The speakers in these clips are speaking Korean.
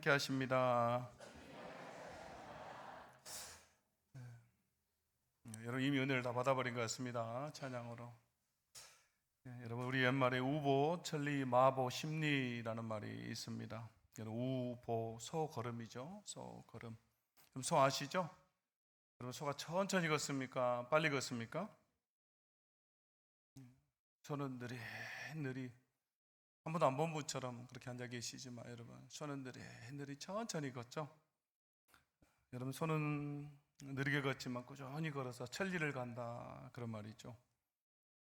함께 하십니다. 여러분 이미 은혜를 다 받아버린 것 같습니다. 찬양으로. 여러분 우리 옛말에 우보, 천리, 마보, 심리라는 말이 있습니다. 우보, 소 걸음이죠. 소 걸음. 그럼 소 아시죠? 여러분 소가 천천히 걷습니까? 빨리 걷습니까? 소는 느릿느릿 한 번도 안 본 분처럼 그렇게 앉아 계시지만 여러분 소는 느릿느릿 천천히 걷죠. 여러분 소는 느리게 걷지만 꾸준히 걸어서 천리를 간다 그런 말이죠.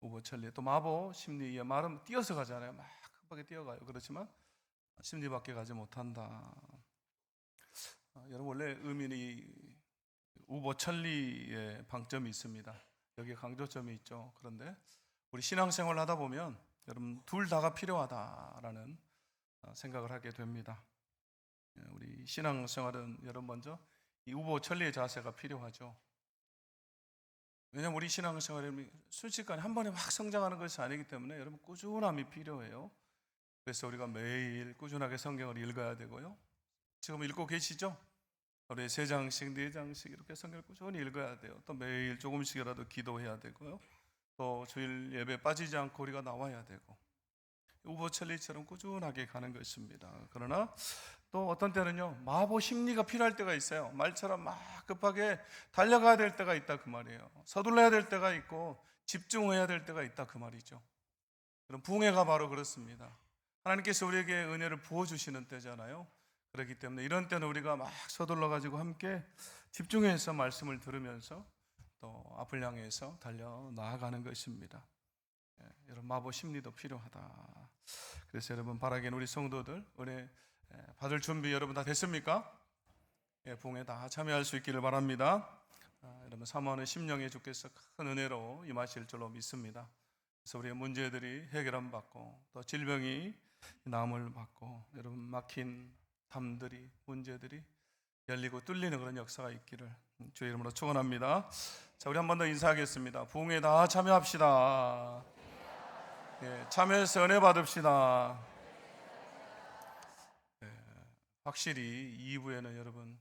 우보 천리. 또 마보 심리. 말은 뛰어서 가잖아요. 막 급하게 뛰어가요. 그렇지만 심리밖에 가지 못한다. 여러분 원래 의미는 우보 천리의 방점이 있습니다. 여기에 강조점이 있죠. 그런데 우리 신앙생활을 하다 보면 여러분 둘 다가 필요하다라는 생각을 하게 됩니다. 우리 신앙생활은 여러분 먼저 이 우보 천리의 자세가 필요하죠. 왜냐하면 우리 신앙생활이 순식간에 한 번에 막 성장하는 것이 아니기 때문에 여러분 꾸준함이 필요해요. 그래서 우리가 매일 꾸준하게 성경을 읽어야 되고요. 지금 읽고 계시죠? 하루에 3장씩 4장씩 이렇게 성경을 꾸준히 읽어야 돼요. 또 매일 조금씩이라도 기도해야 되고요. 또 주일 예배 빠지지 않고 우리가 나와야 되고 우보천리처럼 꾸준하게 가는 것입니다. 그러나 또 어떤 때는요 마보 심리가 필요할 때가 있어요. 말처럼 막 급하게 달려가야 될 때가 있다 그 말이에요. 서둘러야 될 때가 있고 집중해야 될 때가 있다 그 말이죠. 그럼 부흥회가 바로 그렇습니다. 하나님께서 우리에게 은혜를 부어주시는 때잖아요. 그렇기 때문에 이런 때는 우리가 막 서둘러 가지고 함께 집중해서 말씀을 들으면서 또 앞을 향해서 달려 나아가는 것입니다. 여러분 마보 심리도 필요하다. 그래서 여러분 바라기는 우리 성도들 은혜 받을 준비 여러분 다 됐습니까? 부흥에 다 참여할 수 있기를 바랍니다. 여러분 사모하는 심령의 주께서 큰 은혜로 임하실 줄로 믿습니다. 그래서 우리의 문제들이 해결함 받고 또 질병이 나음을 받고 여러분 막힌 담들이 문제들이 열리고 뚫리는 그런 역사가 있기를 주의 이름으로 축원합니다. 자, 우리 한 번 더 인사하겠습니다. 부흥에 다 참여합시다. 참여해서 은혜 받읍시다. 확실히 2부에는 여러분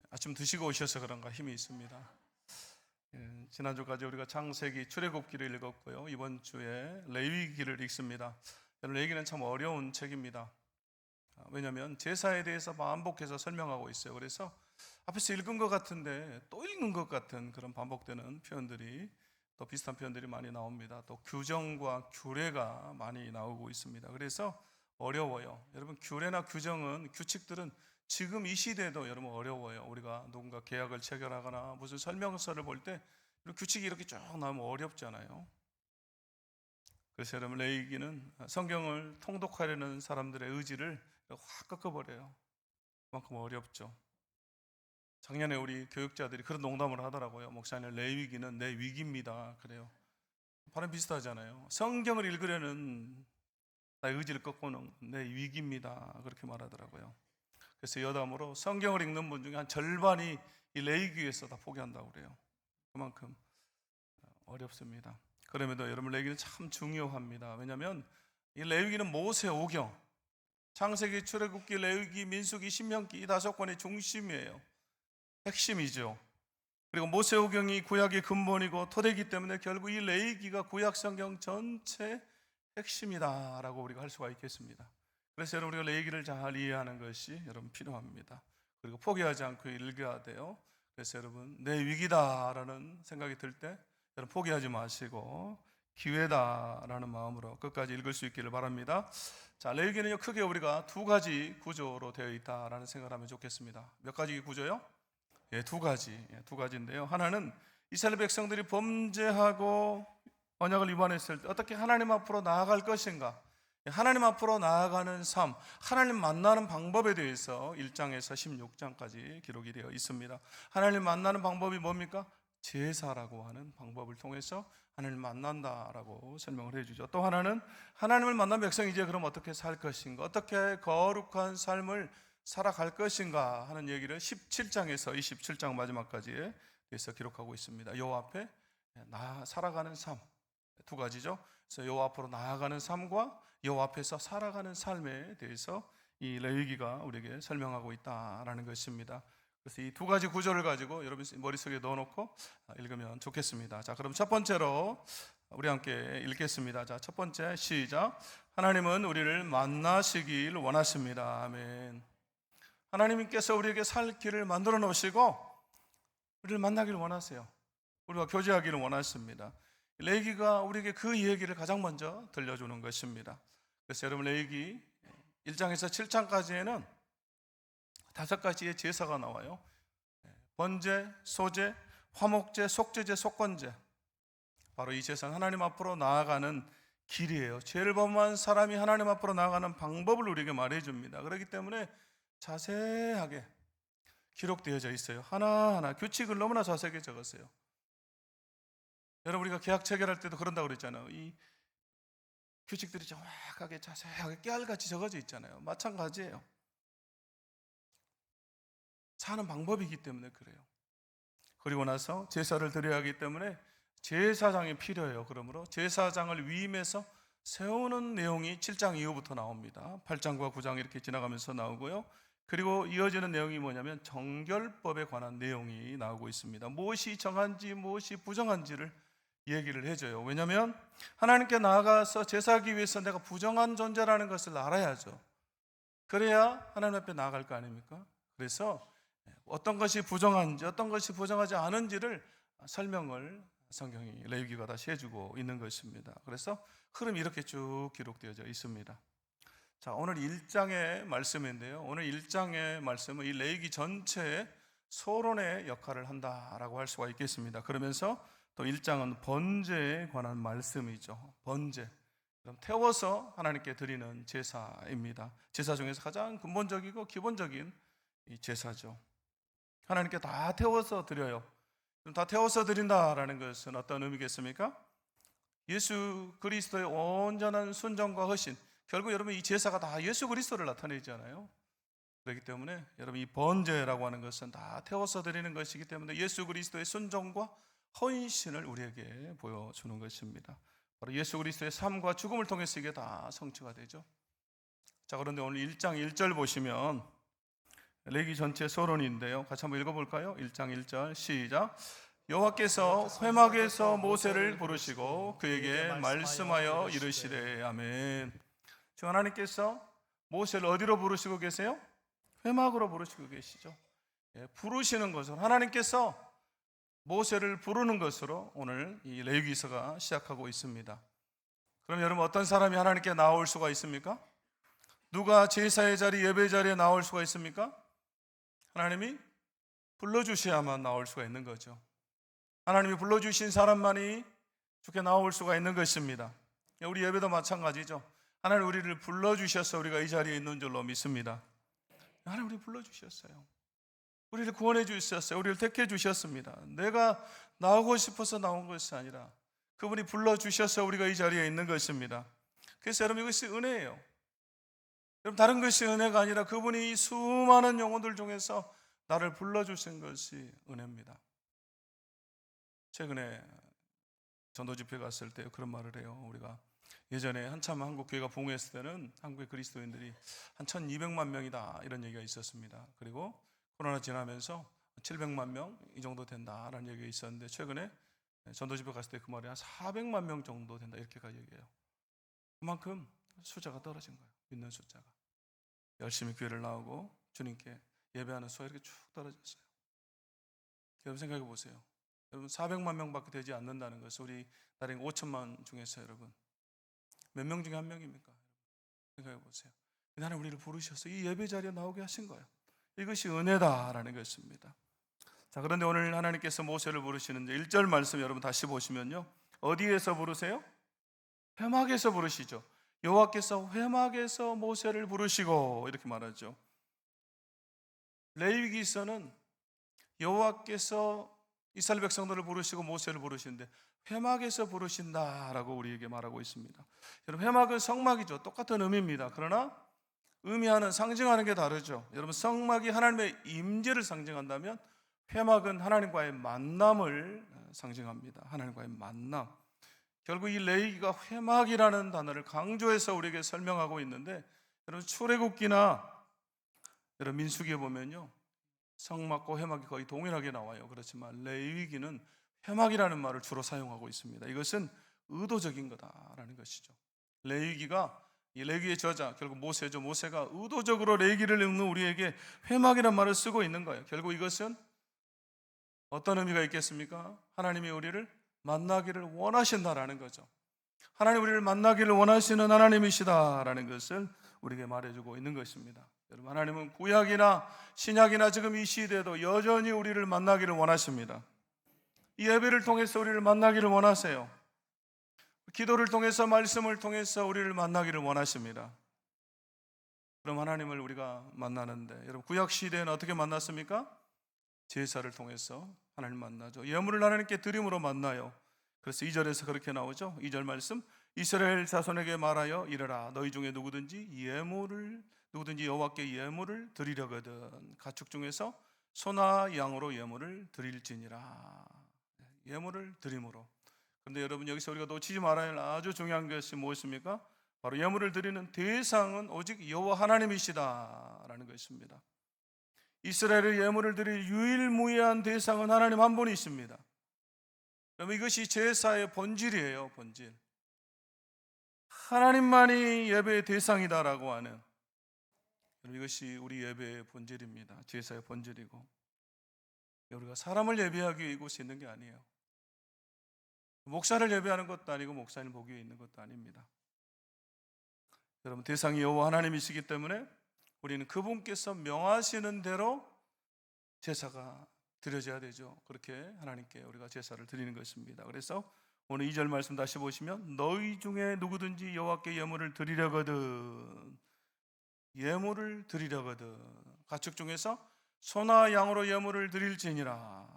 아침 드시고 오셔서 그런가 힘이 있습니다. 지난주까지 우리가 창세기 출애굽기를 읽었고요. 이번 주에 레위기를 읽습니다. 레위기는 참 어려운 책입니다. 왜냐하면 제사에 대해서 반복해서 설명하고 있어요. 그래서 앞에서 읽은 것 같은데 또 읽는 것 같은 그런 반복되는 표현들이 또 비슷한 표현들이 많이 나옵니다. 또 규정과 규례가 많이 나오고 있습니다. 그래서 어려워요. 여러분 규례나 규정은 규칙들은 지금 이 시대에도 여러분 어려워요. 우리가 누군가 계약을 체결하거나 무슨 설명서를 볼 때 규칙이 이렇게 쭉 나오면 어렵잖아요. 그래서 여러분 레위기는 성경을 통독하려는 사람들의 의지를 확 꺾어버려요. 그만큼 어렵죠. 작년에 우리 교육자들이 그런 농담을 하더라고요. 목사님 레위기는 내 위기입니다. 그래요. 발음 비슷하잖아요. 성경을 읽으려는 나의 의지를 꺾고는 내 위기입니다. 그렇게 말하더라고요. 그래서 여담으로 성경을 읽는 분 중에 한 절반이 이 레위기에서 다 포기한다고 그래요. 그만큼 어렵습니다. 그럼에도 여러분 레위기는 참 중요합니다. 왜냐하면 이 레위기는 모세 오경, 창세기, 출애굽기, 레위기, 민수기, 신명기 이 5권의 중심이에요. 핵심이죠. 그리고 모세 오경이 구약의 근본이고 토대이기 때문에 결국 이 레위기가 구약 성경 전체 핵심이다라고 우리가 할 수가 있겠습니다. 그래서 여러분 우리가 레위기를 잘 이해하는 것이 여러분 필요합니다. 그리고 포기하지 않고 읽어야 돼요. 그래서 여러분 내 위기다라는 생각이 들 때 여러분 포기하지 마시고 기회다라는 마음으로 끝까지 읽을 수 있기를 바랍니다. 자, 레위기는요 크게 우리가 2가지 구조로 되어 있다라는 생각을 하면 좋겠습니다. 몇 가지 구조요? 2가지인데요. 하나는 이스라엘 백성들이 범죄하고 언약을 위반했을 때 어떻게 하나님 앞으로 나아갈 것인가, 하나님 앞으로 나아가는 삶, 하나님 만나는 방법에 대해서 1장에서 16장까지 기록이 되어 있습니다. 하나님 만나는 방법이 뭡니까? 제사라고 하는 방법을 통해서 하나님을 만난다라고 설명을 해주죠. 또 하나는 하나님을 만난 백성이 이제 그럼 어떻게 살 것인가, 어떻게 거룩한 삶을 살아갈 것인가 하는 얘기를 17장에서 27장 마지막까지에 대해서 기록하고 있습니다. 요 앞에 살아가는 삶 2가지죠. 그래서 요 앞으로 나아가는 삶과 요 앞에서 살아가는 삶에 대해서 이 레위기가 우리에게 설명하고 있다라는 것입니다. 그래서 이 두 가지 구절을 가지고 여러분 머릿속에 넣어놓고 읽으면 좋겠습니다. 자, 그럼 첫 번째로 우리 함께 읽겠습니다. 자, 첫 번째 시작. 하나님은 우리를 만나시길 원하십니다. 아멘. 하나님께서 우리에게 살 길을 만들어 놓으시고 우리를 만나기를 원하세요. 우리가 교제하기를 원하십니다. 레위기가 우리에게 그 얘기를 가장 먼저 들려주는 것입니다. 그래서 여러분 레위기 1장에서 7장까지에는 5가지의 제사가 나와요. 번제, 소제, 화목제, 속죄제, 속건제. 바로 이 제사는 하나님 앞으로 나아가는 길이에요. 죄를 범한 사람이 하나님 앞으로 나아가는 방법을 우리에게 말해줍니다. 그렇기 때문에 자세하게 기록되어져 있어요. 하나하나 규칙을 너무나 자세하게 적었어요. 여러분 우리가 계약 체결할 때도 그런다고 그랬잖아요. 이 규칙들이 정확하게 자세하게 깨알같이 적어져 있잖아요. 마찬가지예요. 사는 방법이기 때문에 그래요. 그리고 나서 제사를 드려야 하기 때문에 제사장이 필요해요. 그러므로 제사장을 위임해서 세우는 내용이 7장 이후부터 나옵니다. 8장과 9장 이렇게 지나가면서 나오고요. 그리고 이어지는 내용이 뭐냐면 정결법에 관한 내용이 나오고 있습니다. 무엇이 정한지 무엇이 부정한지를 얘기를 해줘요. 왜냐하면 하나님께 나아가서 제사하기 위해서 내가 부정한 존재라는 것을 알아야죠. 그래야 하나님 앞에 나아갈 거 아닙니까? 그래서 어떤 것이 부정한지 어떤 것이 부정하지 않은지를 설명을 성경이 레위기가 다시 해주고 있는 것입니다. 그래서 흐름이 이렇게 쭉 기록되어져 있습니다. 자, 오늘 1장의 말씀인데요. 오늘 1장의 말씀은 이 레위기 전체의 소론의 역할을 한다라고 할 수가 있겠습니다. 그러면서 또 1장은 번제에 관한 말씀이죠. 번제. 그럼 태워서 하나님께 드리는 제사입니다. 제사 중에서 가장 근본적이고 기본적인 이 제사죠. 하나님께 다 태워서 드려요. 그럼 다 태워서 드린다라는 것은 어떤 의미겠습니까? 예수 그리스도의 온전한 순종과 헌신. 결국 여러분 이 제사가 다 예수 그리스도를 나타내잖아요. 그렇기 때문에 여러분 이 번제라고 하는 것은 다 태워서 드리는 것이기 때문에 예수 그리스도의 순종과 헌신을 우리에게 보여주는 것입니다. 바로 예수 그리스도의 삶과 죽음을 통해서 이게 다 성취가 되죠. 자, 그런데 오늘 1장 1절 보시면 레위기 전체 서론인데요. 같이 한번 읽어볼까요? 1장 1절 시작. 여호와께서 회막에서 모세를 부르시고 그에게 말씀하여 이르시되 아멘. 지금 하나님께서 모세를 어디로 부르시고 계세요? 회막으로 부르시고 계시죠. 부르시는 것은 하나님께서 모세를 부르는 것으로 오늘 이 레위기서가 시작하고 있습니다. 그럼 여러분 어떤 사람이 하나님께 나올 수가 있습니까? 누가 제사의 자리, 예배의 자리에 나올 수가 있습니까? 하나님이 불러주셔야만 나올 수가 있는 거죠. 하나님이 불러주신 사람만이 주께 나올 수가 있는 것입니다. 우리 예배도 마찬가지죠. 하나님 우리를 불러주셔서 우리가 이 자리에 있는 줄로 믿습니다. 하나님 우리 불러주셨어요. 우리를 구원해 주셨어요. 우리를 택해 주셨습니다. 내가 나오고 싶어서 나온 것이 아니라 그분이 불러주셔서 우리가 이 자리에 있는 것입니다. 그래서 여러분 이것이 은혜예요. 여러분 다른 것이 은혜가 아니라 그분이 이 수많은 영혼들 중에서 나를 불러주신 것이 은혜입니다. 최근에 전도 집회 갔을 때 그런 말을 해요. 우리가 예전에 한참 한국 교회가 부흥했을 때는 한국의 그리스도인들이 한 1200만 명이다 이런 얘기가 있었습니다. 그리고 코로나 지나면서 700만 명 이 정도 된다라는 얘기가 있었는데 최근에 전도 집회 갔을 때 그 말이 한 400만 명 정도 된다 이렇게까지 얘기해요. 그만큼 숫자가 떨어진 거예요. 믿는 숫자가. 열심히 교회를 나오고 주님께 예배하는 수가 이렇게 쭉 떨어졌어요. 여러분 생각해 보세요. 여러분 400만 명밖에 되지 않는다는 것은 우리 나라에 5천만 중에서 여러분 몇 명 중에 한 명입니까? 생각해 보세요. 하나님 우리를 부르셔서 이 예배 자리에 나오게 하신 거예요. 이것이 은혜다라는 것입니다. 자, 그런데 오늘 하나님께서 모세를 부르시는데 1절 말씀 여러분 다시 보시면요. 어디에서 부르세요? 회막에서 부르시죠. 여호와께서 회막에서 모세를 부르시고 이렇게 말하죠. 레위기서는 여호와께서 이스라엘 백성들을 부르시고 모세를 부르시는데 회막에서 부르신다라고 우리에게 말하고 있습니다. 여러분 회막은 성막이죠. 똑같은 의미입니다. 그러나 의미하는 상징하는 게 다르죠. 여러분 성막이 하나님의 임재를 상징한다면 회막은 하나님과의 만남을 상징합니다. 하나님과의 만남. 결국 이 레위기가 회막이라는 단어를 강조해서 우리에게 설명하고 있는데 여러분 출애굽기나 여러분 민수기에 보면요, 성막과 회막이 거의 동일하게 나와요. 그렇지만 레위기는 회막이라는 말을 주로 사용하고 있습니다. 이것은 의도적인 거다라는 것이죠. 레위기가, 이 레위기의 저자 결국 모세죠. 모세가 의도적으로 레위기를 읽는 우리에게 회막이라는 말을 쓰고 있는 거예요. 결국 이것은 어떤 의미가 있겠습니까? 하나님이 우리를 만나기를 원하신다라는 거죠. 하나님 우리를 만나기를 원하시는 하나님이시다라는 것을 우리에게 말해주고 있는 것입니다. 여러분, 하나님은 구약이나 신약이나 지금 이 시대에도 여전히 우리를 만나기를 원하십니다. 이 예배를 통해서 우리를 만나기를 원하세요. 기도를 통해서, 말씀을 통해서 우리를 만나기를 원하십니다. 그럼 하나님을 우리가 만나는데, 여러분 구약 시대에는 어떻게 만났습니까? 제사를 통해서 하나님 만나죠. 예물을 하나님께 드림으로 만나요. 그래서 2절에서 그렇게 나오죠. 2절 말씀, 이스라엘 자손에게 말하여 이르라, 너희 중에 누구든지 여호와께 예물을 드리려거든 가축 중에서 소나 양으로 예물을 드릴지니라. 예물을 드림으로. 그런데 여러분, 여기서 우리가 놓치지 말아야 할 아주 중요한 것이 무엇입니까? 바로 예물을 드리는 대상은 오직 여호와 하나님이시다라는 것입니다. 이스라엘의 예물을 드릴 유일무이한 대상은 하나님 한 분이십니다. 그러면 이것이 제사의 본질이에요. 본질. 하나님만이 예배의 대상이다라고 하는, 이것이 우리 예배의 본질입니다. 제사의 본질이고, 우리가 사람을 예배하기 위해 이곳에 있는 게 아니에요. 목사를 예배하는 것도 아니고 목사님 보기 위해 있는 것도 아닙니다. 여러분, 대상이 여호와 하나님이시기 때문에 우리는 그분께서 명하시는 대로 제사가 드려져야 되죠. 그렇게 하나님께 우리가 제사를 드리는 것입니다. 그래서 오늘 2절 말씀 다시 보시면, 너희 중에 누구든지 여호와께 예물을 드리려거든, 예물을 드리려거든 가축 중에서 소나 양으로 예물을 드릴지니라.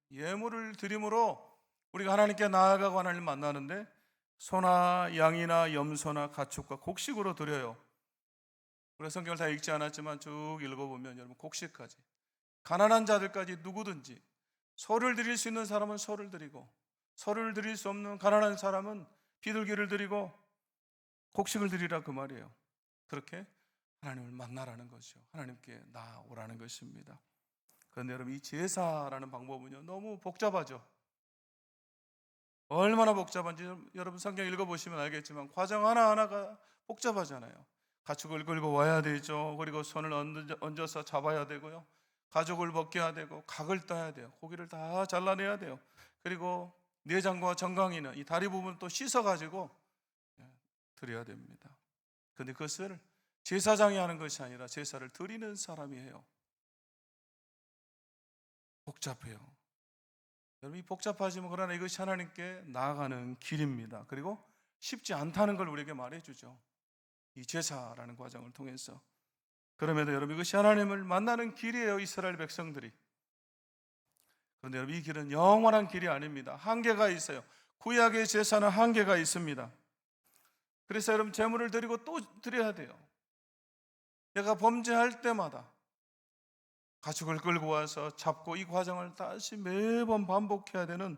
예물을 드림으로 우리가 하나님께 나아가고 하나님을 만나는데, 소나 양이나 염소나 가축과 곡식으로 드려요. 우리가 성경을 다 읽지 않았지만 쭉 읽어보면 여러분, 곡식까지, 가난한 자들까지 누구든지 소를 드릴 수 있는 사람은 소를 드리고, 소를 드릴 수 없는 가난한 사람은 비둘기를 드리고 곡식을 드리라, 그 말이에요. 그렇게 하나님을 만나라는 것이요, 하나님께 나오라는 것입니다. 그런데 여러분, 이 제사라는 방법은요 너무 복잡하죠. 얼마나 복잡한지 여러분 성경 읽어보시면 알겠지만 과정 하나하나가 복잡하잖아요. 가축을 끌고 와야 되죠. 그리고 손을 얹어서 잡아야 되고요, 가죽을 벗겨야 되고, 각을 따야 돼요. 고기를 다 잘라내야 돼요. 그리고 내장과 정강이는 이 다리 부분 또 씻어가지고 드려야 됩니다. 그런데 그것을 제사장이 하는 것이 아니라 제사를 드리는 사람이 해요. 복잡해요. 여러분, 이 복잡하지만 그러나 이것이 하나님께 나아가는 길입니다. 그리고 쉽지 않다는 걸 우리에게 말해주죠. 이 제사라는 과정을 통해서. 그럼에도 여러분, 이것이 하나님을 만나는 길이에요, 이스라엘 백성들이. 그런데 여러분, 이 길은 영원한 길이 아닙니다. 한계가 있어요. 구약의 제사는 한계가 있습니다. 그래서 여러분, 제물을 드리고 또 드려야 돼요. 내가 범죄할 때마다 가축을 끌고 와서 잡고, 이 과정을 다시 매번 반복해야 되는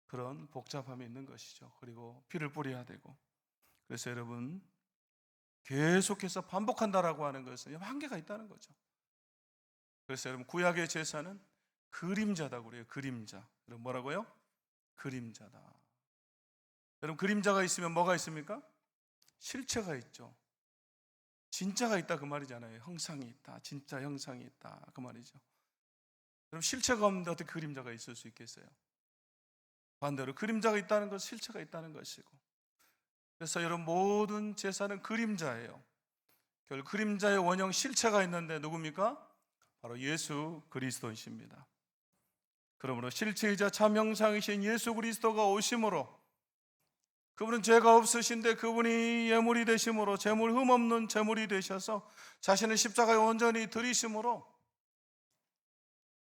그런 복잡함이 있는 것이죠. 그리고 피를 뿌려야 되고. 그래서 여러분, 계속해서 반복한다라고 하는 것은 한계가 있다는 거죠. 그래서 여러분, 구약의 제사는 그림자다고 그래요. 그림자. 여러분, 뭐라고요? 그림자다. 여러분, 그림자가 있으면 뭐가 있습니까? 실체가 있죠. 진짜가 있다, 그 말이잖아요. 형상이 있다, 진짜 형상이 있다, 그 말이죠. 그럼 실체가 없는데 어떻게 그림자가 있을 수 있겠어요? 반대로 그림자가 있다는 것은 실체가 있다는 것이고. 그래서 여러분, 모든 제사는 그림자예요. 결국 그림자의 원형 실체가 있는데 누굽니까? 바로 예수 그리스도이십니다. 그러므로 실체이자 참 형상이신 예수 그리스도가 오심으로, 그분은 죄가 없으신데 그분이 예물이 되심으로, 제물 흠없는 제물이 되셔서 자신의 십자가에 온전히 드리심으로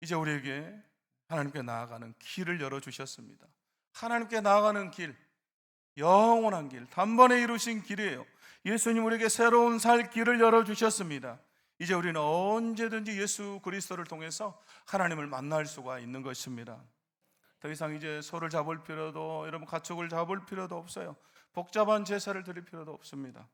이제 우리에게 하나님께 나아가는 길을 열어주셨습니다. 하나님께 나아가는 길, 영원한 길, 단번에 이루신 길이에요. 예수님 우리에게 새로운 살 길을 열어주셨습니다. 이제 우리는 언제든지 예수 그리스도를 통해서 하나님을 만날 수가 있는 것입니다. 더 이상 이제 소를 잡을 필요도, 여러분 가축을 잡을 필요도 없어요. 복잡한 제사를 드릴 필요도 없습니다.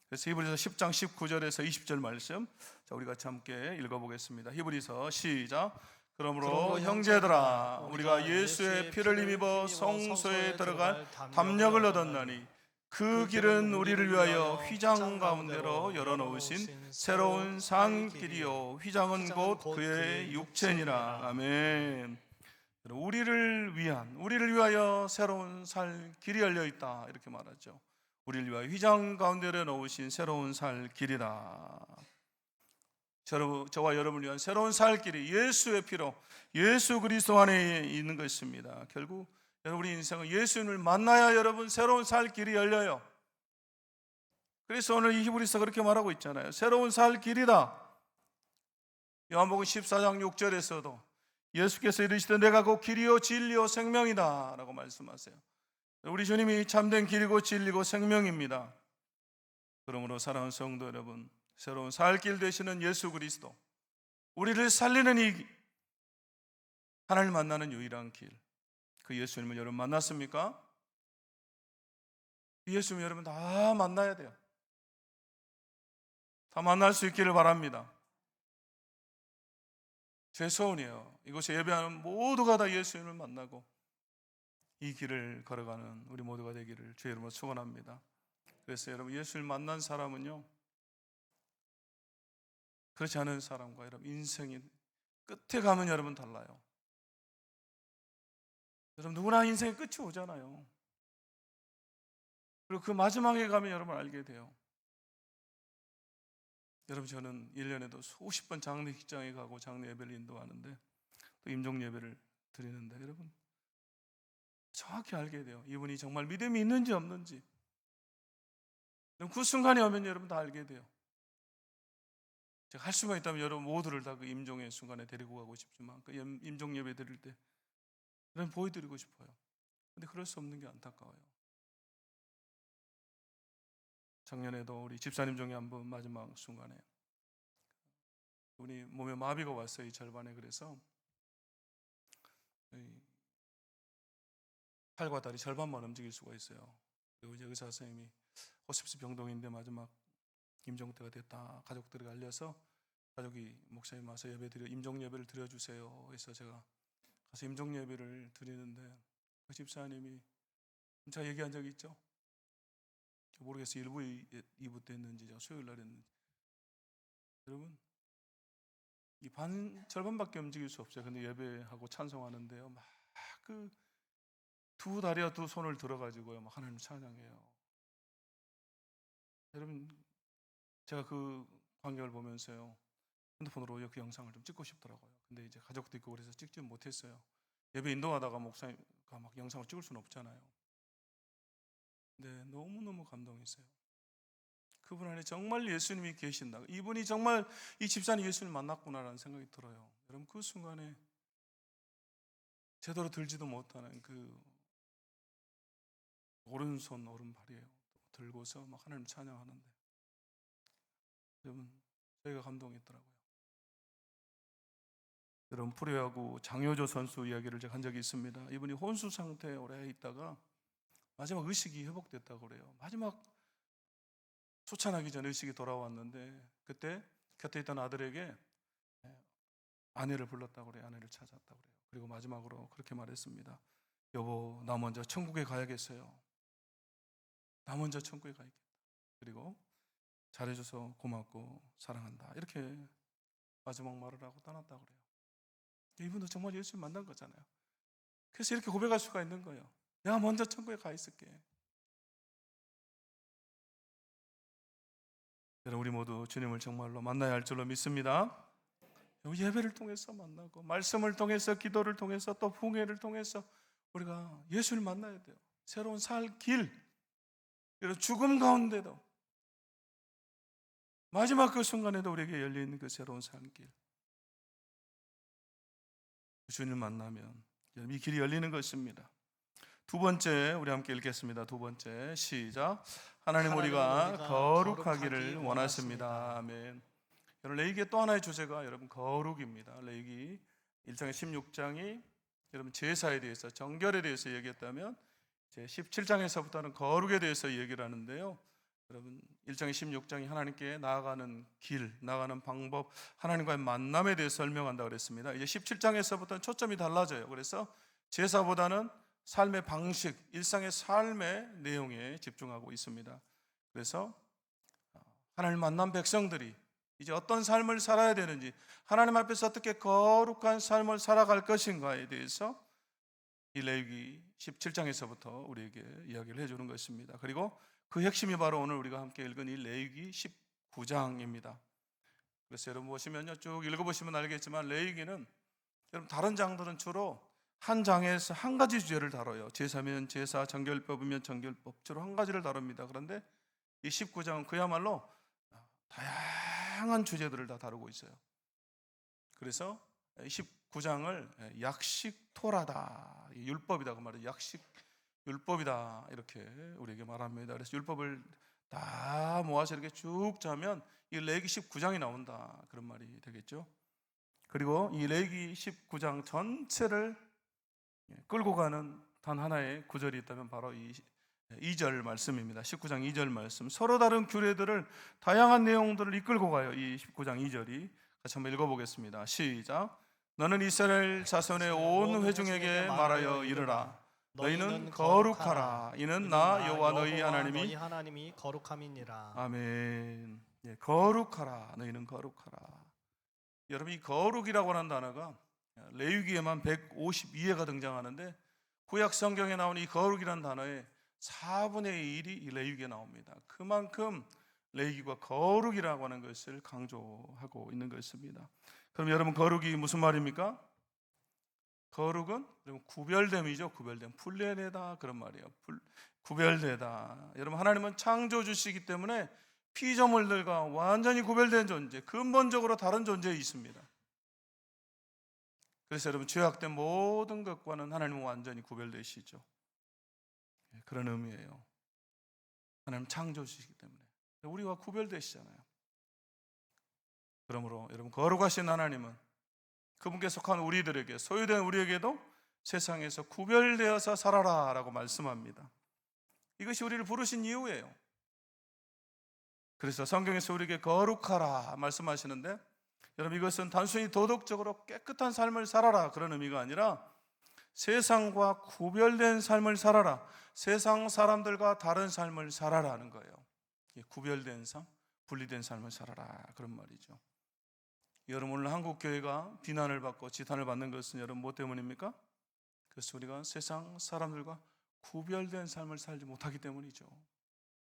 그래서 히브리서 10장 19절에서 20절 말씀, 자, 우리 같이 함께 읽어보겠습니다. 히브리서 시작. 그러므로 형제들아, 우리가 예수의 피를 힘입어 성소에 들어갈 담력을 얻었나니 그 길은 우리를 위하여 휘장 가운데로 열어놓으신 새로운 산 길이요, 휘장은 곧 그의 육체니라. 아멘. 우리를 위하여 새로운 살 길이 열려 있다, 이렇게 말하죠. 우리를 위하여 휘장 가운데로 넣으신 새로운 살 길이다. 저와 여러분을 위한 새로운 살 길이 예수의 피로, 예수 그리스도 안에 있는 것입니다. 결국 우리 인생은 예수님을 만나야 여러분 새로운 살 길이 열려요. 그래서 오늘 이 히브리서 그렇게 말하고 있잖아요. 새로운 살 길이다. 요한복음 14장 6절에서도 예수께서 이르시되 내가 곧 길이요 진리요 생명이다 라고 말씀하세요. 우리 주님이 참된 길이고 진리고 생명입니다. 그러므로 사랑하는 성도 여러분, 새로운 살 길 되시는 예수 그리스도, 우리를 살리는 이 하나님을 만나는 유일한 길, 그 예수님을 여러분 만났습니까? 이 예수님 여러분 다 만나야 돼요. 다 만날 수 있기를 바랍니다. 제 소원이에요. 이곳에 예배하는 모두가 다 예수님을 만나고 이 길을 걸어가는 우리 모두가 되기를 주의 이름으로 축원합니다. 그래서 여러분 예수를 만난 사람은요, 그렇지 않은 사람과 여러분 인생이 끝에 가면 여러분 달라요. 여러분 누구나 인생의 끝이 오잖아요. 그리고 그 마지막에 가면 여러분 알게 돼요. 여러분 저는 1년에도 수십 번 장례 식장에 가고 장례 예배를 인도하는데 또 임종 예배를 드리는데 여러분 정확히 알게 돼요. 이분이 정말 믿음이 있는지 없는지. 그 순간에 오면 여러분 다 알게 돼요. 제가 할 수만 있다면 여러분 모두를 다 그 임종의 순간에 데리고 가고 싶지만 그 임종 예배 드릴 때 여러분 보여드리고 싶어요. 근데 그럴 수 없는 게 안타까워요. 작년에도 우리 집사님 중에 한 분 마지막 순간에 우리 몸에 마비가 왔어요. 이 절반에. 그래서 팔과 다리 절반만 움직일 수가 있어요. 그리고 이제 의사 선생님이 호스피스 병동인데 마지막 임종 때가 됐다. 가족들이 알려서 가족이 목사님 와서 임종 예배를 드려주세요. 해서 제가 가서 임종 예배를 드리는데 그 집사님이 제가 얘기한 적이 있죠. 모르겠어요. 1부, 2부 때 했는지 수요일 날 했는지. 여러분 이 절반밖에 움직일 수 없어요. 근데 예배하고 찬송하는데요, 막 그 두 다리와 두 손을 들어가지고요 막 하나님 찬양해요. 여러분 제가 그 광경을 보면서요 핸드폰으로 그 영상을 좀 찍고 싶더라고요. 근데 이제 가족도 있고 그래서 찍지 못했어요. 예배 인도하다가 목사님과 막 영상을 찍을 수는 없잖아요. 근데 너무너무 감동했어요. 그분 안에 정말 예수님이 계신다. 이분이 정말 이 집사님 예수님을 만났구나라는 생각이 들어요. 여러분 그 순간에 제대로 들지도 못하는 그 오른손 오른발이에요. 들고서 막 하나님 찬양하는데 여러분 저희가 감동했더라고요. 여러분 프로야구 장효조 선수 이야기를 제가 한 적이 있습니다. 이분이 혼수 상태에 오래 있다가 마지막 의식이 회복됐다고 그래요. 마지막 소찬하기 전에 의식이 돌아왔는데 그때 곁에 있던 아들에게 아내를 불렀다고 그래요. 아내를 찾았다고 그래요. 그리고 마지막으로 그렇게 말했습니다. 여보, 나 먼저 천국에 가야겠어요. 나 먼저 천국에 가야겠다. 그리고 잘해줘서 고맙고 사랑한다. 이렇게 마지막 말을 하고 떠났다고 그래요. 이분도 정말 예수님 만난 거잖아요. 그래서 이렇게 고백할 수가 있는 거예요. 내가 먼저 천국에 가 있을게. 여러분 우리 모두 주님을 정말로 만나야 할 줄로 믿습니다. 예배를 통해서 만나고 말씀을 통해서 기도를 통해서 또 풍회를 통해서 우리가 예수를 만나야 돼요. 새로운 살 길, 여러분 죽음 가운데도 마지막 그 순간에도 우리에게 열려있는 그 새로운 삶길, 주님을 만나면 이 길이 열리는 것입니다. 두 번째 우리 함께 읽겠습니다. 두 번째 시작. 하나님 우리가 거룩하기를 원하십니다. 아멘. 여러분 레위기의 또 하나의 주제가 여러분 거룩입니다. 레위기 1장의 16장이 여러분 제사에 대해서 정결에 대해서 얘기했다면 제 17장에서부터는 거룩에 대해서 얘기를 하는데요. 여러분 1장의 16장이 하나님께 나아가는 길, 나아가는 방법, 하나님과의 만남에 대해서 설명한다고 그랬습니다. 이제 17장에서부터는 초점이 달라져요. 그래서 제사보다는 삶의 방식, 일상의 삶의 내용에 집중하고 있습니다. 그래서 하나님 만난 백성들이 이제 어떤 삶을 살아야 되는지, 하나님 앞에서 어떻게 거룩한 삶을 살아갈 것인가에 대해서 이 레위기 17장에서부터 우리에게 이야기를 해주는 것입니다. 그리고 그 핵심이 바로 오늘 우리가 함께 읽은 이 레위기 19장입니다. 그래서 여러분 보시면요, 쭉 읽어보시면 알겠지만 레위기는 여러분 다른 장들은 주로 한 장에서 한 가지 주제를 다뤄요. 제사면 제사, 정결법이면 정결법, 주로 한 가지를 다룹니다. 그런데 이 19장은 그야말로 다양한 주제들을 다 다루고 있어요. 그래서 19장을 약식 토라다, 율법이다 그 말이에요. 약식 율법이다 이렇게 우리에게 말합니다. 그래서 율법을 다 모아서 이렇게 쭉 짜면 이 레위기 19장이 나온다 그런 말이 되겠죠. 그리고 이 레위기 19장 전체를 끌고 가는 단 하나의 구절이 있다면 바로 이 2절 말씀입니다. 19장 2절 말씀. 서로 다른 규례들을, 다양한 내용들을 이끌고 가요. 이 19장 2절이. 같이 한번 읽어보겠습니다. 시작. 너는 이스라엘 자손의 온 회중에게 말하여 이르라. 너희는 거룩하라. 이는 나 여호와 너희 하나님이 거룩함이니라. 아멘. 거룩하라. 너희는 거룩하라. 여러분, 이 거룩이라고 하는 단어가 레위기에만 152회가 등장하는데 구약 성경에 나오는 이 거룩이라는 단어의 4분의 1이 이 레위기에 나옵니다. 그만큼 레위기가 거룩이라고 하는 것을 강조하고 있는 것입니다. 그럼 여러분, 거룩이 무슨 말입니까? 거룩은 구별됨이죠. 구별됨, 분리되다 그런 말이에요. 구별되다. 여러분, 하나님은 창조주시기 때문에 피조물들과 완전히 구별된 존재, 근본적으로 다른 존재에 있습니다. 그래서 여러분, 죄악된 모든 것과는 하나님은 완전히 구별되시죠. 그런 의미예요. 하나님 창조주시기 때문에 우리와 구별되시잖아요. 그러므로 여러분, 거룩하신 하나님은 그분께 속한 우리들에게, 소유된 우리에게도 세상에서 구별되어서 살아라 라고 말씀합니다. 이것이 우리를 부르신 이유예요. 그래서 성경에서 우리에게 거룩하라 말씀하시는데, 여러분, 이것은 단순히 도덕적으로 깨끗한 삶을 살아라 그런 의미가 아니라 세상과 구별된 삶을 살아라, 세상 사람들과 다른 삶을 살아라는 거예요. 구별된 삶, 분리된 삶을 살아라 그런 말이죠. 여러분, 오늘 한국 교회가 비난을 받고 지탄을 받는 것은 여러분 뭐 때문입니까? 그래서 우리가 세상 사람들과 구별된 삶을 살지 못하기 때문이죠.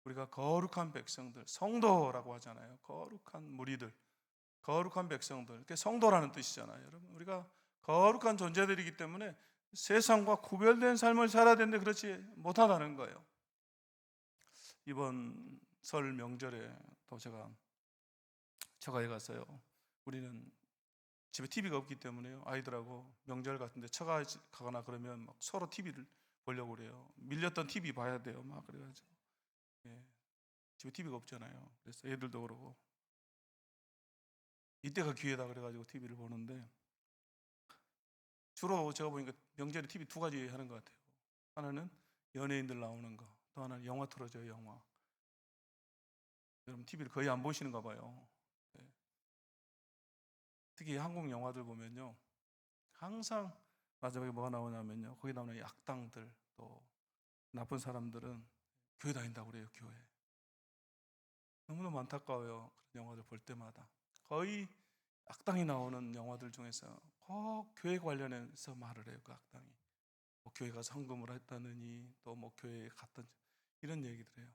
우리가 거룩한 백성들, 성도라고 하잖아요. 거룩한 무리들, 거룩한 백성들, 그게 성도라는 뜻이잖아요. 여러분, 우리가 거룩한 존재들이기 때문에 세상과 구별된 삶을 살아야 되는데 그렇지 못하다는 거예요. 이번 설 명절에 또 제가 처가에 갔어요. 우리는 집에 TV가 없기 때문에요. 아이들하고 명절 같은데 처가 가거나 그러면 막 서로 TV를 보려고 그래요. 밀렸던 TV 봐야 돼요. 막 그래가지고 집에 TV가 없잖아요. 그래서 애들도 그러고 이때가 기회다 그래가지고 TV를 보는데, 주로 제가 보니까 명절에 TV 두 가지 하는 것 같아요. 하나는 연예인들 나오는 거, 또 하나는 영화 틀어줘요. 영화. 여러분, TV를 거의 안 보시는가 봐요. 특히 한국 영화들 보면요, 항상 마지막에 뭐가 나오냐면요, 거기 나오는 악당들, 또 나쁜 사람들은 교회 다닌다고 그래요. 교회. 너무너무 안타까워요. 그런 영화들 볼 때마다. 거의 악당이 나오는 영화들 중에서 꼭 교회 관련해서 말을 해요. 그 악당이 뭐 교회 가서 헌금을 했다느니, 또 뭐 교회에 갔던 이런 얘기들 해요.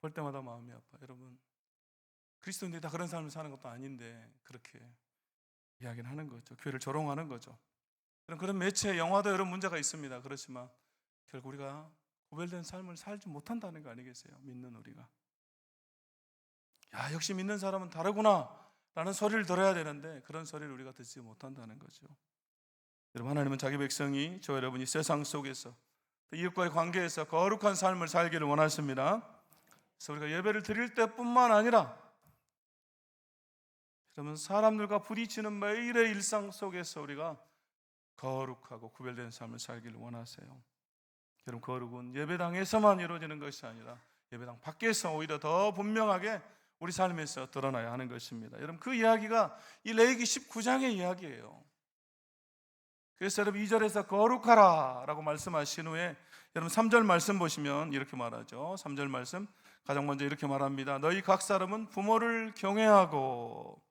볼 때마다 마음이 아파. 여러분, 그리스도인들이 다 그런 삶을 사는 것도 아닌데 그렇게 이야기는 하는 거죠. 교회를 조롱하는 거죠. 그런 매체, 영화도 여러 문제가 있습니다. 그렇지만 결국 우리가 구별된 삶을 살지 못한다는 거 아니겠어요? 믿는 우리가. 야, 역시 믿는 사람은 다르구나 라는 소리를 들어야 되는데 그런 소리를 우리가 듣지 못한다는 거죠. 여러분, 하나님은 자기 백성이, 저 여러분이 세상 속에서 이웃과의 관계에서 거룩한 삶을 살기를 원하십니다. 그래서 우리가 예배를 드릴 때뿐만 아니라 그러면 사람들과 부딪히는 매일의 일상 속에서 우리가 거룩하고 구별된 삶을 살기를 원하세요. 여러분, 거룩은 예배당에서만 이루어지는 것이 아니라 예배당 밖에서 오히려 더 분명하게 우리 삶에서 드러나야 하는 것입니다. 여러분, 그 이야기가 이 레위기 19장의 이야기예요. 그래서 여러분 2절에서 거룩하라 라고 말씀하신 후에 여러분 3절 말씀 보시면 이렇게 말하죠. 3절 말씀 가장 먼저 이렇게 말합니다. 너희 각 사람은 부모를 경외하고.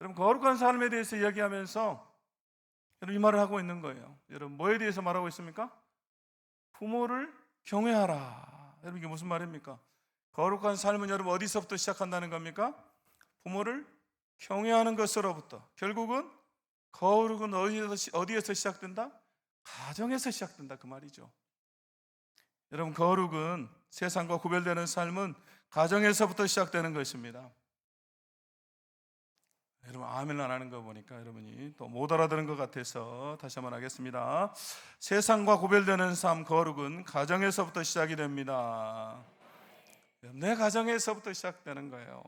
여러분, 거룩한 삶에 대해서 이야기하면서 여러분 이 말을 하고 있는 거예요. 여러분, 뭐에 대해서 말하고 있습니까? 부모를 경외하라. 여러분, 이게 무슨 말입니까? 거룩한 삶은 여러분 어디서부터 시작한다는 겁니까? 부모를 경외하는 것으로부터. 결국은 거룩은 어디에서 시작된다? 가정에서 시작된다, 그 말이죠. 여러분, 거룩은 세상과 구별되는 삶은 가정에서부터 시작되는 것입니다. 여러분, 아멘 안 하는 거 보니까 여러분이 또 못 알아들은 것 같아서 다시 한번 하겠습니다. 세상과 구별되는 삶, 거룩은 가정에서부터 시작이 됩니다. 내 가정에서부터 시작되는 거예요.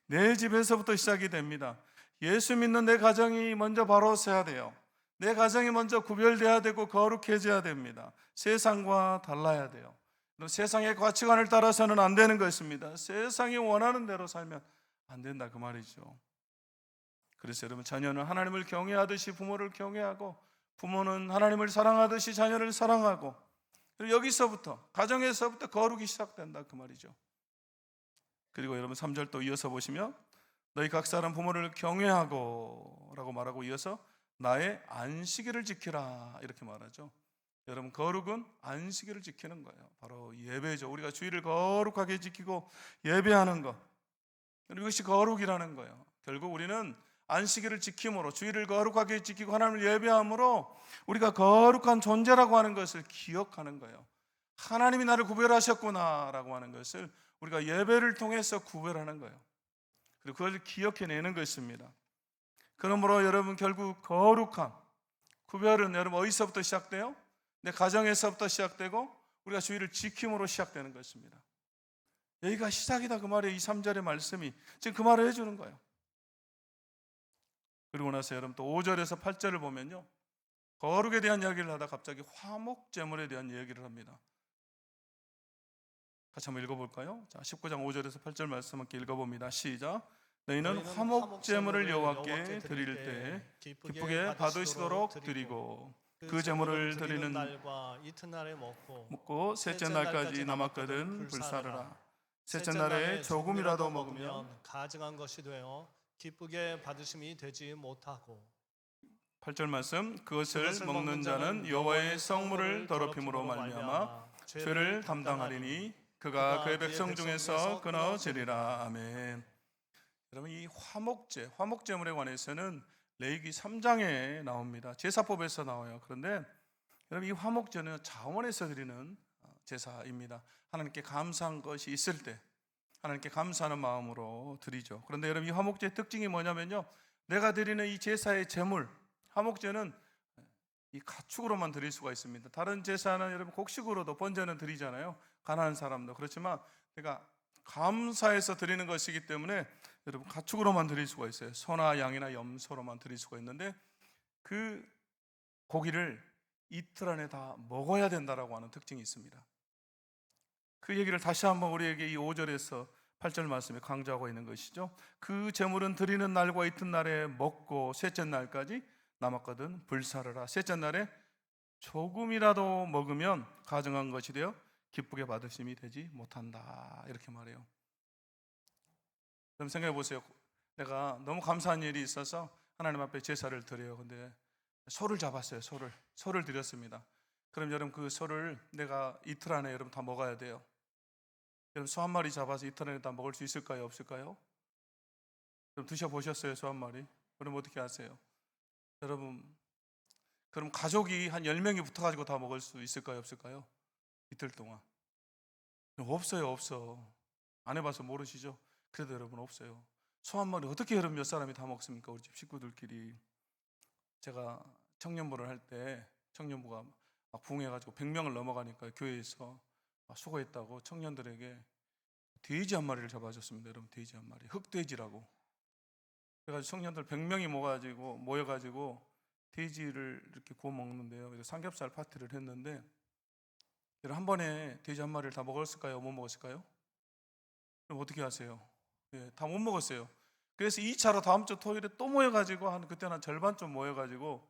내 집에서부터 시작이 됩니다. 예수 믿는 내 가정이 먼저 바로 서야 돼요. 내 가정이 먼저 구별돼야 되고 거룩해져야 됩니다. 세상과 달라야 돼요. 세상의 가치관을 따라서는 안 되는 것입니다. 세상이 원하는 대로 살면 안 된다, 그 말이죠. 그래서 여러분, 자녀는 하나님을 경외하듯이 부모를 경외하고, 부모는 하나님을 사랑하듯이 자녀를 사랑하고, 그리고 여기서부터, 가정에서부터 거룩이 시작된다, 그 말이죠. 그리고 여러분 3절 또 이어서 보시면 너희 각 사람 부모를 경외하고 라고 말하고 이어서 나의 안식일을 지키라 이렇게 말하죠. 여러분, 거룩은 안식일을 지키는 거예요. 바로 예배죠. 우리가 주일을 거룩하게 지키고 예배하는 것, 이것이 거룩이라는 거예요. 결국 우리는 안식일을 지킴으로, 주일을 거룩하게 지키고 하나님을 예배함으로 우리가 거룩한 존재라고 하는 것을 기억하는 거예요. 하나님이 나를 구별하셨구나 라고 하는 것을 우리가 예배를 통해서 구별하는 거예요. 그리고 그걸 기억해내는 것입니다. 그러므로 여러분, 결국 거룩함, 구별은 여러분 어디서부터 시작돼요? 내 가정에서부터 시작되고 우리가 주의를 지킴으로 시작되는 것입니다. 여기가 시작이다, 그 말이에요. 이 3절의 말씀이 지금 그 말을 해주는 거예요. 그리고 나서 여러분 또 5절에서 8절을 보면요, 거룩에 대한 이야기를 하다 갑자기 화목제물에 대한 이야기를 합니다. 같이 한번 읽어볼까요? 자, 19장 5절에서 8절 말씀 함께 읽어봅니다. 시작. 너희는 화목제물을 여호와께 드릴 때 기쁘게 받으시도록 드리고 그 제물을 드리는 날과 이튿날에 먹고 셋째 날까지 남았거든 불사르라. 셋째 날에 조금이라도 먹으면 가증한 것이 되어 기쁘게 받으심이 되지 못하고. 8절 말씀. 그것을 먹는 자는 여호와의 성물을 더럽힘으로 말미암아 죄를 담당하리니 그가 그의 백성 중에서 끊어지리라. 아멘. 여러분, 이 화목제물에 관해서는 레위기 3장에 나옵니다. 제사법에서 나와요. 그런데 여러분, 이 화목제는 자원에서 드리는 제사입니다. 하나님께 감사한 것이 있을 때 하나님께 감사하는 마음으로 드리죠. 그런데 여러분, 이 화목제의 특징이 뭐냐면요, 내가 드리는 이 제사의 제물, 화목제는 이 가축으로만 드릴 수가 있습니다. 다른 제사는 여러분 곡식으로도 번제는 드리잖아요. 가난한 사람도. 그렇지만 내가 감사해서 드리는 것이기 때문에 여러분 가축으로만 드릴 수가 있어요. 소나 양이나 염소로만 드릴 수가 있는데 그 고기를 이틀 안에 다 먹어야 된다라고 하는 특징이 있습니다. 그 얘기를 다시 한번 우리에게 이 5절에서 8절 말씀에 강조하고 있는 것이죠. 그 제물은 드리는 날과 이튿날에 먹고 셋째 날까지 남았거든 불사르라. 셋째 날에 조금이라도 먹으면 가증한 것이 되어 기쁘게 받으심이 되지 못한다, 이렇게 말해요. 그럼 생각해 보세요. 내가 너무 감사한 일이 있어서 하나님 앞에 제사를 드려요. 근데 소를 잡았어요. 소를 드렸습니다. 그럼 여러분, 그 소를 내가 이틀 안에 여러분 다 먹어야 돼요. 여러분, 소 한 마리 잡아서 이틀 안에 다 먹을 수 있을까요? 없을까요? 그럼 드셔보셨어요? 소 한 마리? 그럼 어떻게 하세요? 여러분, 그럼 가족이 한 10명이 붙어가지고 다 먹을 수 있을까요? 없을까요? 이틀 동안. 없어요. 안 해봐서 모르시죠? 그래도 여러분 없어요. 소 한 마리 어떻게 여러분 몇 사람이 다 먹습니까? 우리 집 식구들끼리. 제가 청년부를 할 때 청년부가 막 부흥해가지고 100명을 넘어가니까 교회에서 수고했다고 청년들에게 돼지 한 마리를 잡아줬습니다. 여러분, 돼지 한 마리, 흑돼지라고. 그래가지고 청년들 100명이 모여가지고 돼지를 이렇게 구워 먹는데요. 그래서 삼겹살 파티를 했는데 여러분 한 번에 돼지 한 마리를 다 먹었을까요? 못 먹었을까요? 그럼 어떻게 하세요? 예, 다 못 먹었어요. 그래서 2차로 다음 주 토요일에 또 모여가지고 그때는 한 절반쯤 모여가지고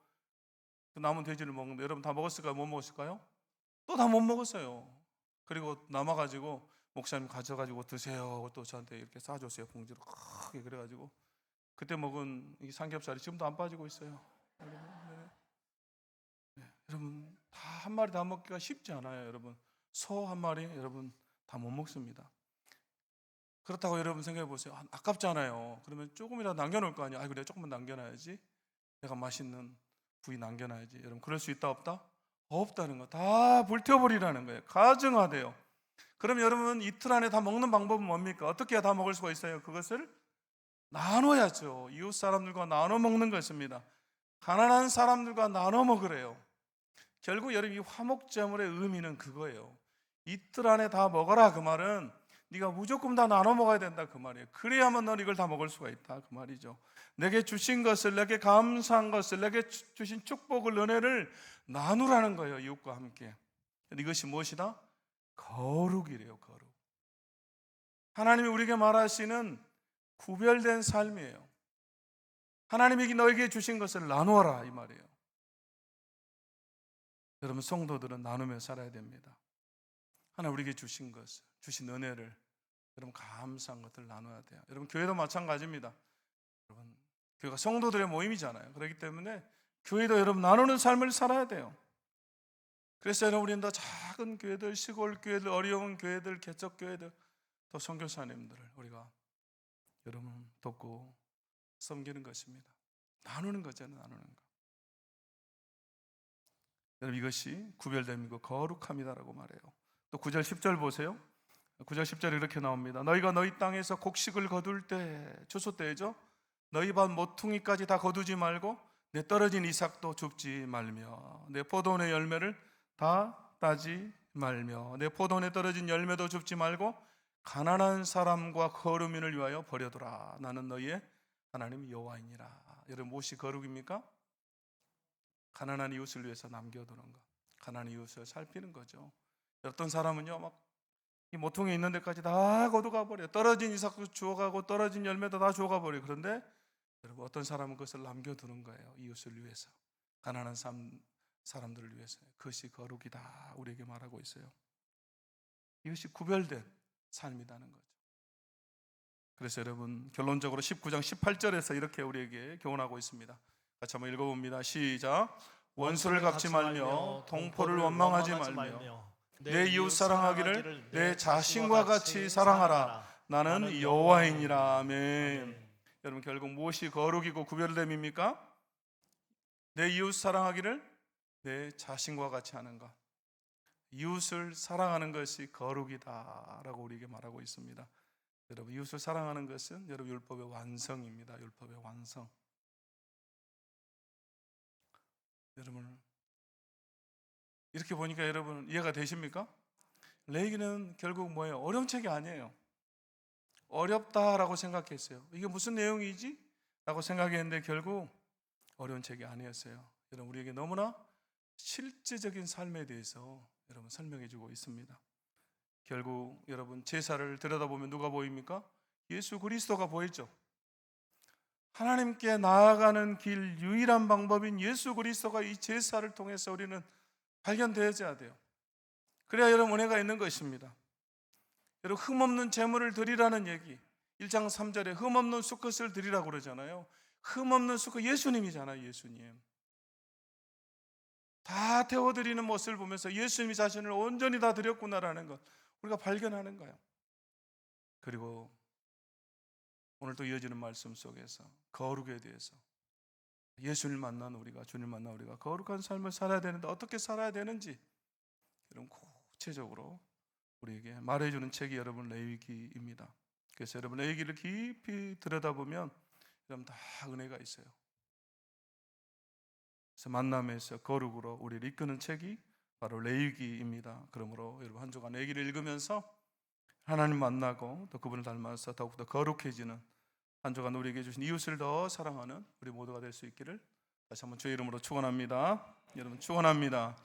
그 남은 돼지를 먹는데 여러분 다 먹었을까요? 못 먹었을까요? 또 다 못 먹었어요. 그리고 남아가지고 목사님 가져가지고 드세요. 또 저한테 이렇게 싸줬어요. 봉지로 크게 그래가지고 그때 먹은 이 삼겹살이 지금도 안 빠지고 있어요. 여러분 다 한 마리 다 먹기가 쉽지 않아요. 여러분 소 한 마리 여러분 다 못 먹습니다. 그렇다고 여러분 생각해 보세요. 아깝잖아요. 그러면 조금이라도 남겨놓을 거 아니에요. 내가 조금만 남겨놔야지. 내가 맛있는 부위 남겨놔야지. 여러분 그럴 수 있다 없다? 없다는 거. 다 불태워버리라는 거예요. 가증하대요. 그럼 여러분 이틀 안에 다 먹는 방법은 뭡니까? 어떻게 해야 다 먹을 수가 있어요? 그것을 나눠야죠. 이웃 사람들과 나눠 먹는 것입니다. 가난한 사람들과 나눠 먹으래요. 결국 여러분 이 화목제물의 의미는 그거예요. 이틀 안에 다 먹어라 그 말은 네가 무조건 다 나눠 먹어야 된다 그 말이에요. 그래야만 넌 이걸 다 먹을 수가 있다 그 말이죠. 내게 주신 것을, 내게 감사한 것을, 내게 주신 축복을, 은혜를 나누라는 거예요. 이웃과 함께. 이것이 무엇이다? 거룩이래요. 거룩. 하나님이 우리에게 말하시는 구별된 삶이에요. 하나님이 너에게 주신 것을 나누어라 이 말이에요. 여러분 성도들은 나누며 살아야 됩니다. 하나님 우리에게 주신 것을, 주신 은혜를 여러분 감사한 것들 나눠야 돼요. 여러분 교회도 마찬가지입니다. 여러분 교회가 성도들의 모임이잖아요. 그렇기 때문에 교회도 여러분 나누는 삶을 살아야 돼요. 그래서 여러분 우리는 더 작은 교회들, 시골 교회들, 어려운 교회들, 개척 교회들, 또 선교사님들을 우리가 여러분 돕고 섬기는 것입니다. 나누는 거잖아요. 나누는 거. 여러분 이것이 구별됨이고 거룩함이다라고 말해요. 또 9절 10절 보세요. 9절 10절에 이렇게 나옵니다. 너희가 너희 땅에서 곡식을 거둘 때, 추수 때죠. 너희 밭 모퉁이까지 다 거두지 말고 내 떨어진 이삭도 줍지 말며 내 포도원의 열매를 다 따지 말며 내 포도원에 떨어진 열매도 줍지 말고 가난한 사람과 거루민을 위하여 버려두라. 나는 너희의 하나님 여호와이니라. 여러분 무엇이 거룩입니까? 가난한 이웃을 위해서 남겨두는 것, 가난한 이웃을 살피는 거죠. 어떤 사람은요 막 이 모퉁이 있는 데까지 다 거두가 버려. 떨어진 이삭도 주워가고 떨어진 열매도 다 주워가 버려. 그런데 여러분 어떤 사람은 그것을 남겨두는 거예요. 이웃을 위해서, 가난한 사람들을 위해서. 그것이 거룩이다 우리에게 말하고 있어요. 이것이 구별된 삶이라는 거죠. 그래서 여러분 결론적으로 19장 18절에서 이렇게 우리에게 교훈하고 있습니다. 같이 한번 읽어봅니다. 시작. 원수를 갚지 말며 동포를 원망하지 말며 내 이웃 사랑하기를 내 자신과 같이 사랑하라. 나는 여호와이니라. 아멘. 여러분 결국 무엇이 거룩이고 구별됨입니까? 내 이웃 사랑하기를 내 자신과 같이 하는 것. 이웃을 사랑하는 것이 거룩이다라고 우리에게 말하고 있습니다. 여러분 이웃을 사랑하는 것은 여러분 율법의 완성입니다. 율법의 완성. 여러분 이렇게 보니까 여러분 이해가 되십니까? 레위기는 결국 뭐예요? 어려운 책이 아니에요. 어렵다라고 생각했어요. 이게 무슨 내용이지? 라고 생각했는데 결국 어려운 책이 아니었어요. 여러분 우리에게 너무나 실제적인 삶에 대해서 여러분 설명해 주고 있습니다. 결국 여러분 제사를 들여다보면 누가 보입니까? 예수 그리스도가 보이죠. 하나님께 나아가는 길 유일한 방법인 예수 그리스도가 이 제사를 통해서 우리는 발견되어야 돼요. 그래야 여러분 은혜가 있는 것입니다. 여러분 흠없는 제물을 드리라는 얘기 1장 3절에 흠없는 수컷을 드리라고 그러잖아요. 흠없는 수컷 예수님이잖아요. 예수님 다 태워드리는 모습을 보면서 예수님이 자신을 온전히 다 드렸구나라는 것 우리가 발견하는 거예요. 그리고 오늘 또 이어지는 말씀 속에서 거룩에 대해서 예수를 만난 우리가, 주님 만난 우리가 거룩한 삶을 살아야 되는데 어떻게 살아야 되는지 여러분 구체적으로 우리에게 말해주는 책이 여러분 레위기입니다. 그래서 여러분 레위기를 깊이 들여다보면 여러분 다 은혜가 있어요. 그래서 만남에서 거룩으로 우리를 이끄는 책이 바로 레위기입니다. 그러므로 여러분 한 주간 레위기를 읽으면서 하나님 만나고 또 그분을 닮아서 더욱더 거룩해지는 한 주간 우리에게 주신 이웃을 더 사랑하는 우리 모두가 될 수 있기를 다시 한번 주의 이름으로 축원합니다. 여러분 축원합니다.